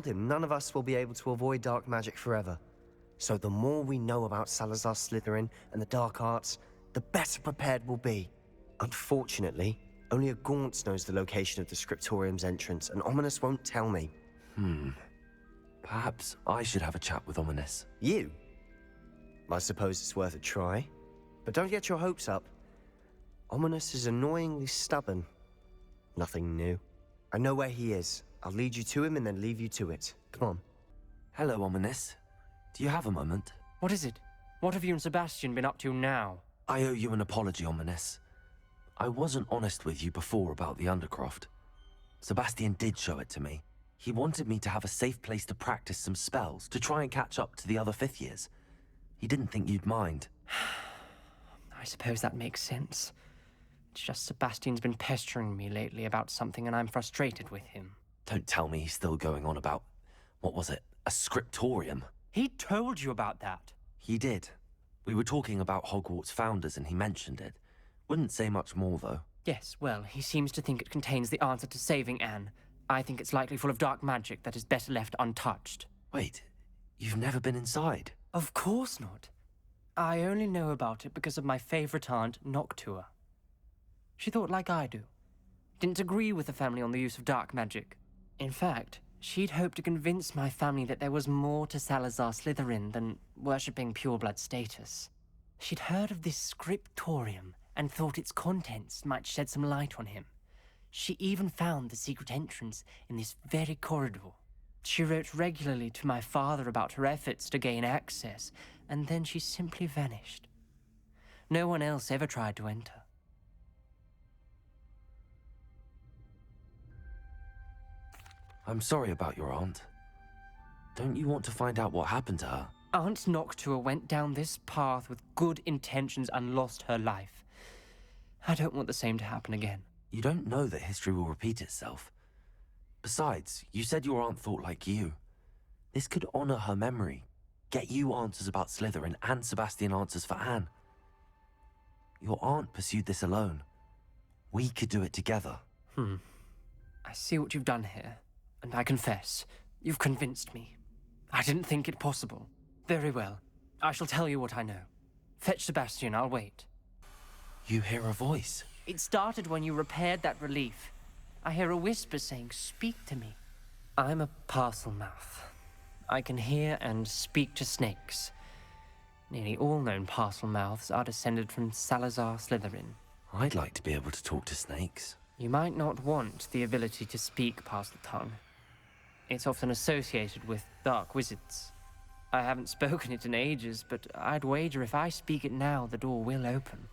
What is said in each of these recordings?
told him none of us will be able to avoid dark magic forever. So the more we know about Salazar Slytherin and the dark arts, the better prepared we'll be. Unfortunately, only a Gaunt's knows the location of the Scriptorium's entrance, and Ominis won't tell me. Perhaps I should have a chat with Ominis. You? I suppose it's worth a try. But don't get your hopes up. Ominis is annoyingly stubborn. Nothing new. I know where he is. I'll lead you to him and then leave you to it. Come on. Hello, Ominis. Do you have a moment? What is it? What have you and Sebastian been up to now? I owe you an apology, Ominis. I wasn't honest with you before about the Undercroft. Sebastian did show it to me. He wanted me to have a safe place to practice some spells, to try and catch up to the other fifth years. He didn't think you'd mind. I suppose that makes sense. It's just Sebastian's been pestering me lately about something and I'm frustrated with him. Don't tell me he's still going on about, what was it, a scriptorium? He told you about that. He did. We were talking about Hogwarts founders and he mentioned it. Wouldn't say much more, though. Yes, well, he seems to think it contains the answer to saving Anne. I think it's likely full of dark magic that is better left untouched. Wait, you've never been inside? Of course not. I only know about it because of my favorite aunt, Noctua. She thought like I do. Didn't agree with the family on the use of dark magic. In fact, she'd hoped to convince my family that there was more to Salazar Slytherin than worshipping pureblood status. She'd heard of this scriptorium and thought its contents might shed some light on him. She even found the secret entrance in this very corridor. She wrote regularly to my father about her efforts to gain access, and then she simply vanished. No one else ever tried to enter. I'm sorry about your aunt. Don't you want to find out what happened to her? Aunt Noctua went down this path with good intentions and lost her life. I don't want the same to happen again. You don't know that history will repeat itself. Besides, you said your aunt thought like you. This could honor her memory, get you answers about Slytherin and Sebastian answers for Anne. Your aunt pursued this alone. We could do it together. I see what you've done here, and I confess, you've convinced me. I didn't think it possible. Very well. I shall tell you what I know. Fetch Sebastian, I'll wait. You hear a voice. It started when you repaired that relief. I hear a whisper saying, "Speak to me." I'm a Parselmouth. I can hear and speak to snakes. Nearly all known Parselmouths are descended from Salazar Slytherin. I'd like to be able to talk to snakes. You might not want the ability to speak past the tongue. It's often associated with dark wizards. I haven't spoken it in ages, but I'd wager if I speak it now, the door will open.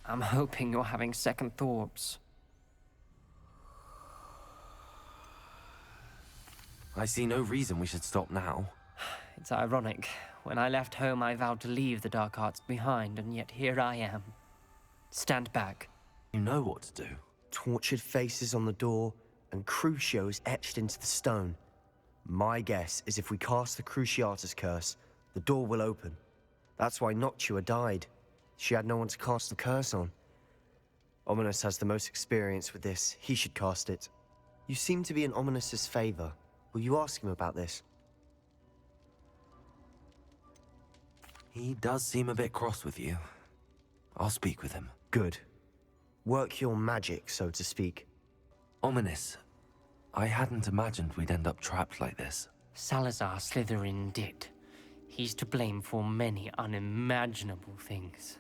I'm hoping you're having second thoughts. I see no reason we should stop now. It's ironic. When I left home, I vowed to leave the dark arts behind, and yet here I am. Stand back. You know what to do. Tortured faces on the door, and Crucios etched into the stone. My guess is if we cast the Cruciatus curse, the door will open. That's why Noctua died. She had no one to cast the curse on. Ominis has the most experience with this. He should cast it. You seem to be in Ominis's favor. Will you ask him about this? He does seem a bit cross with you. I'll speak with him. Good. Work your magic, so to speak. Ominis, I hadn't imagined we'd end up trapped like this. Salazar Slytherin did. He's to blame for many unimaginable things.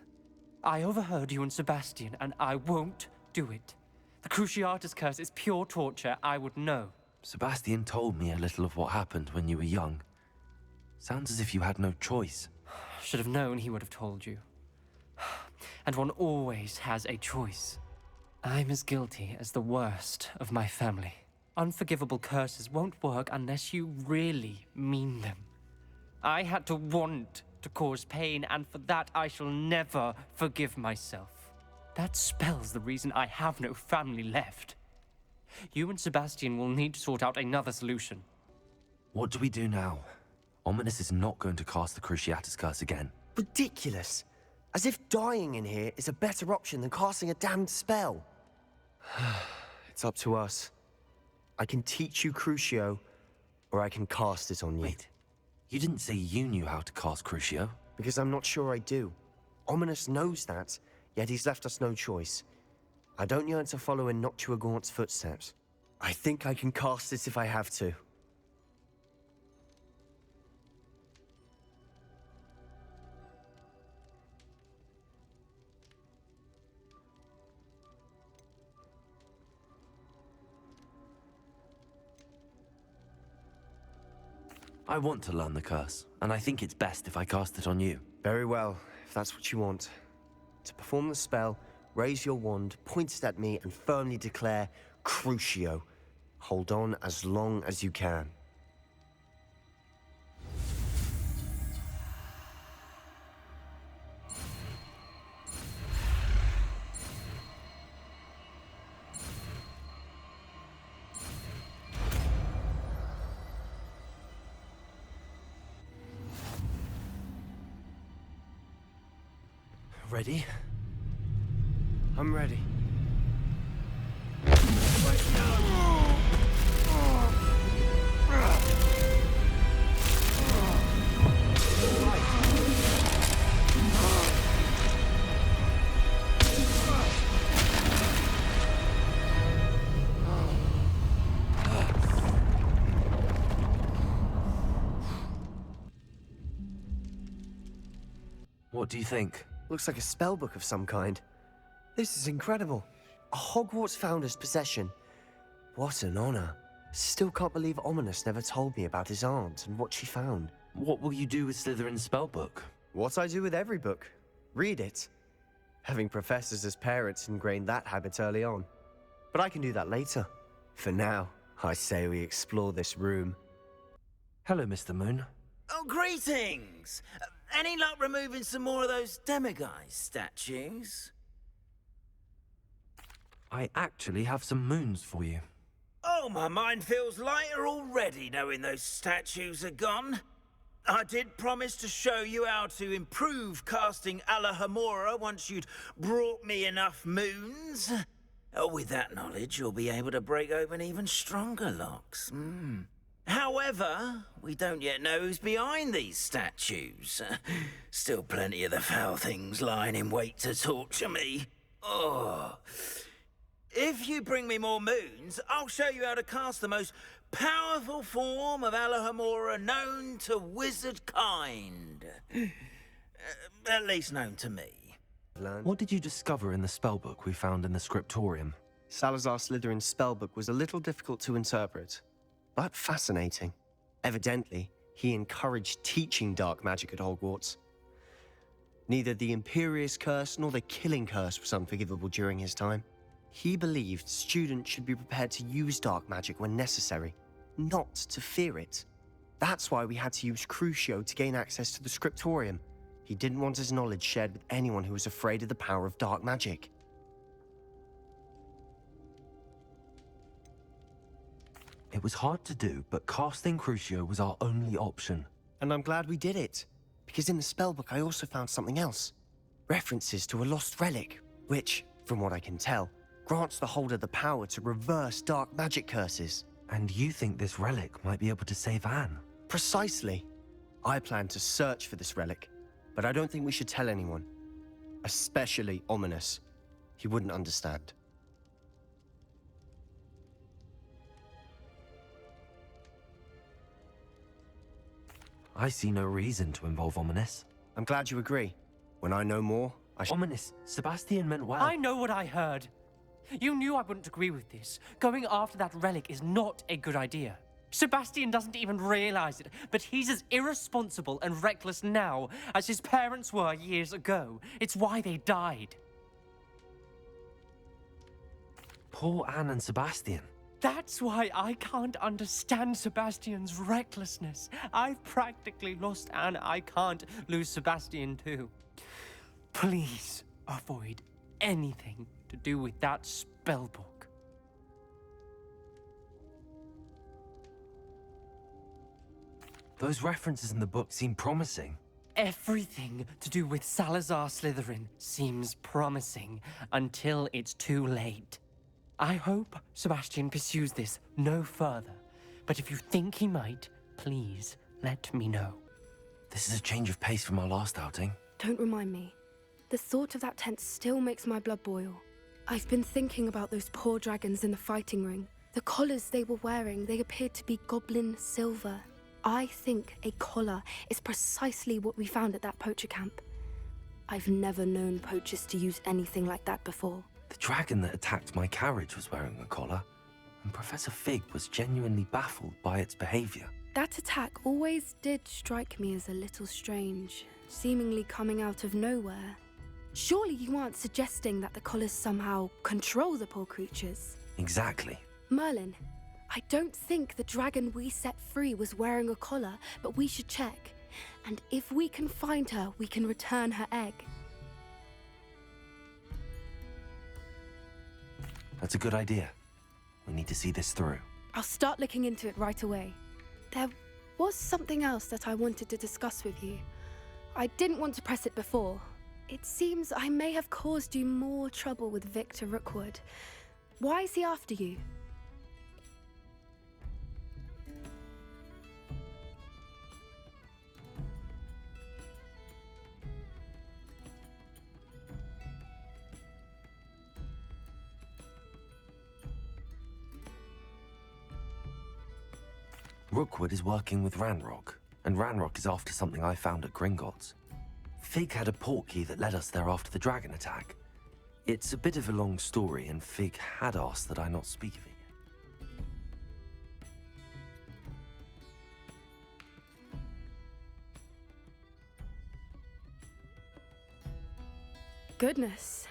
I overheard you and Sebastian, and I won't do it. The Cruciatus curse is pure torture, I would know. Sebastian told me a little of what happened when you were young. Sounds as if you had no choice. Should have known he would have told you. And one always has a choice. I'm as guilty as the worst of my family. Unforgivable curses won't work unless you really mean them. I had to want to cause pain, and for that I shall never forgive myself. That spells the reason I have no family left. You and Sebastian will need to sort out another solution. What do we do now? Ominis is not going to cast the Cruciatus curse again. Ridiculous. As if dying in here is a better option than casting a damned spell. It's up to us. I can teach you Crucio, or I can cast it on you. Wait, you didn't say you knew how to cast Crucio? Because I'm not sure I do. Ominous knows that, yet he's left us no choice. I don't yearn to follow in Noctua Gaunt's footsteps. I think I can cast it if I have to. I want to learn the curse, and I think it's best if I cast it on you. Very well, if that's what you want. To perform the spell, raise your wand, point it at me, and firmly declare, Crucio. Hold on as long as you can. Ready? I'm ready. What do you think? Looks like a spellbook of some kind. This is incredible. A Hogwarts founder's possession. What an honor. Still can't believe Ominous never told me about his aunt and what she found. What will you do with Slytherin's spellbook? What I do with every book. Read it. Having professors as parents ingrained that habit early on. But I can do that later. For now, I say we explore this room. Hello, Mr. Moon. Oh, greetings! Any luck removing some more of those Demiguise statues? I actually have some moons for you. Oh, my mind feels lighter already knowing those statues are gone. I did promise to show you how to improve casting Alohomora once you'd brought me enough moons. Oh, with that knowledge, you'll be able to break open even stronger locks. However, we don't yet know who's behind these statues. Still plenty of the foul things lying in wait to torture me. Oh. If you bring me more moons, I'll show you how to cast the most powerful form of Alohomora known to wizard kind. At least known to me. What did you discover in the spellbook we found in the scriptorium? Salazar Slytherin's spellbook was a little difficult to interpret, but fascinating. Evidently, he encouraged teaching dark magic at Hogwarts. Neither the Imperious Curse nor the Killing Curse was unforgivable during his time. He believed students should be prepared to use dark magic when necessary, not to fear it. That's why we had to use Crucio to gain access to the scriptorium. He didn't want his knowledge shared with anyone who was afraid of the power of dark magic. It was hard to do, but casting Crucio was our only option. And I'm glad we did it, because in the spellbook I also found something else. References to a lost relic, which, from what I can tell, grants the holder the power to reverse dark magic curses. And you think this relic might be able to save Anne? Precisely. I plan to search for this relic, but I don't think we should tell anyone. Especially Ominous. He wouldn't understand. I see no reason to involve Ominous. I'm glad you agree. When I know more, Ominous, Sebastian meant well. I know what I heard. You knew I wouldn't agree with this. Going after that relic is not a good idea. Sebastian doesn't even realize it, but he's as irresponsible and reckless now as his parents were years ago. It's why they died. Poor Anne and Sebastian. That's why I can't understand Sebastian's recklessness. I've practically lost Anne. I can't lose Sebastian too. Please avoid anything to do with that spellbook. Those references in the book seem promising. Everything to do with Salazar Slytherin seems promising until it's too late. I hope Sebastian pursues this no further, But if you think he might, please let me know. This is a change of pace from our last outing. Don't remind me. The thought of that tent still makes my blood boil. I've been thinking about those poor dragons in the fighting ring. The collars they were wearing, they appeared to be goblin silver. I think a collar is precisely what we found at that poacher camp. I've never known poachers to use anything like that before. The dragon that attacked my carriage was wearing a collar, and Professor Fig was genuinely baffled by its behavior. That attack always did strike me as a little strange, seemingly coming out of nowhere. Surely you aren't suggesting that the collars somehow control the poor creatures? Exactly. Merlin, I don't think the dragon we set free was wearing a collar, but we should check. And if we can find her, we can return her egg. That's a good idea. We need to see this through. I'll start looking into it right away. There was something else that I wanted to discuss with you. I didn't want to press it before. It seems I may have caused you more trouble with Victor Rookwood. Why is he after you? Rookwood is working with Ranrock, and Ranrock is after something I found at Gringotts. Fig had a portkey that led us there after the dragon attack. It's a bit of a long story, and Fig had asked that I not speak of it yet. Goodness.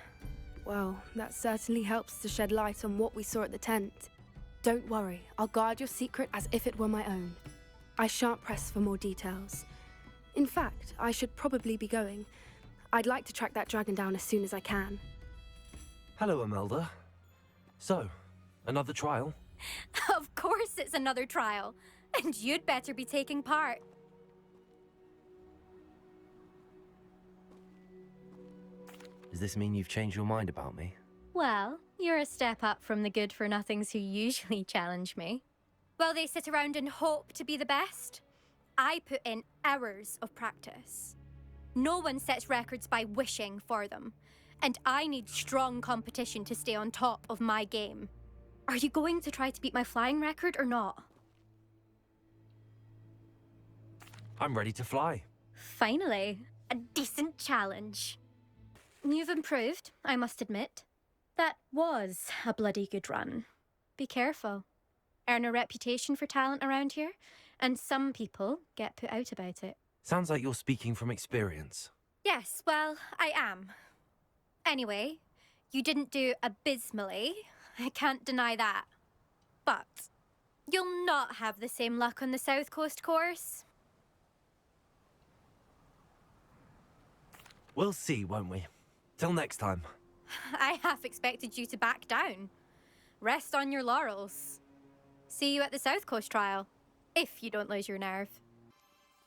Well, that certainly helps to shed light on what we saw at the tent. Don't worry, I'll guard your secret as if it were my own. I shan't press for more details. In fact, I should probably be going. I'd like to track that dragon down as soon as I can. Hello, Imelda. So, another trial? Of course it's another trial. And you'd better be taking part. Does this mean you've changed your mind about me? Well, you're a step up from the good-for-nothings who usually challenge me. While they sit around and hope to be the best, I put in hours of practice. No one sets records by wishing for them, and I need strong competition to stay on top of my game. Are you going to try to beat my flying record or not? I'm ready to fly. Finally, a decent challenge. You've improved, I must admit. That was a bloody good run. Be careful. Earn a reputation for talent around here, and some people get put out about it. Sounds like you're speaking from experience. Yes, well, I am. Anyway, you didn't do abysmally. I can't deny that. But you'll not have the same luck on the South Coast course. We'll see, won't we? Till next time. I half expected you to back down. Rest on your laurels. See you at the South Coast trial, if you don't lose your nerve.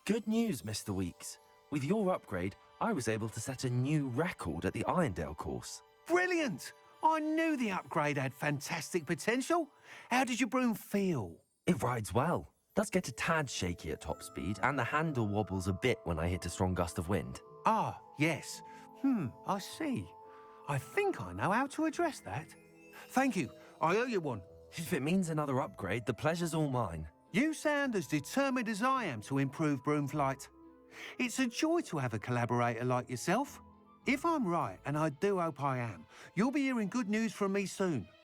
Good news, Mr. Weeks. With your upgrade, I was able to set a new record at the Irondale course. Brilliant! I knew the upgrade had fantastic potential. How did your broom feel? It rides well. Does get a tad shaky at top speed, and the handle wobbles a bit when I hit a strong gust of wind. Ah, yes. I see. I think I know how to address that. Thank you. I owe you one. If it means another upgrade, the pleasure's all mine. You sound as determined as I am to improve broom flight. It's a joy to have a collaborator like yourself. If I'm right, and I do hope I am, you'll be hearing good news from me soon.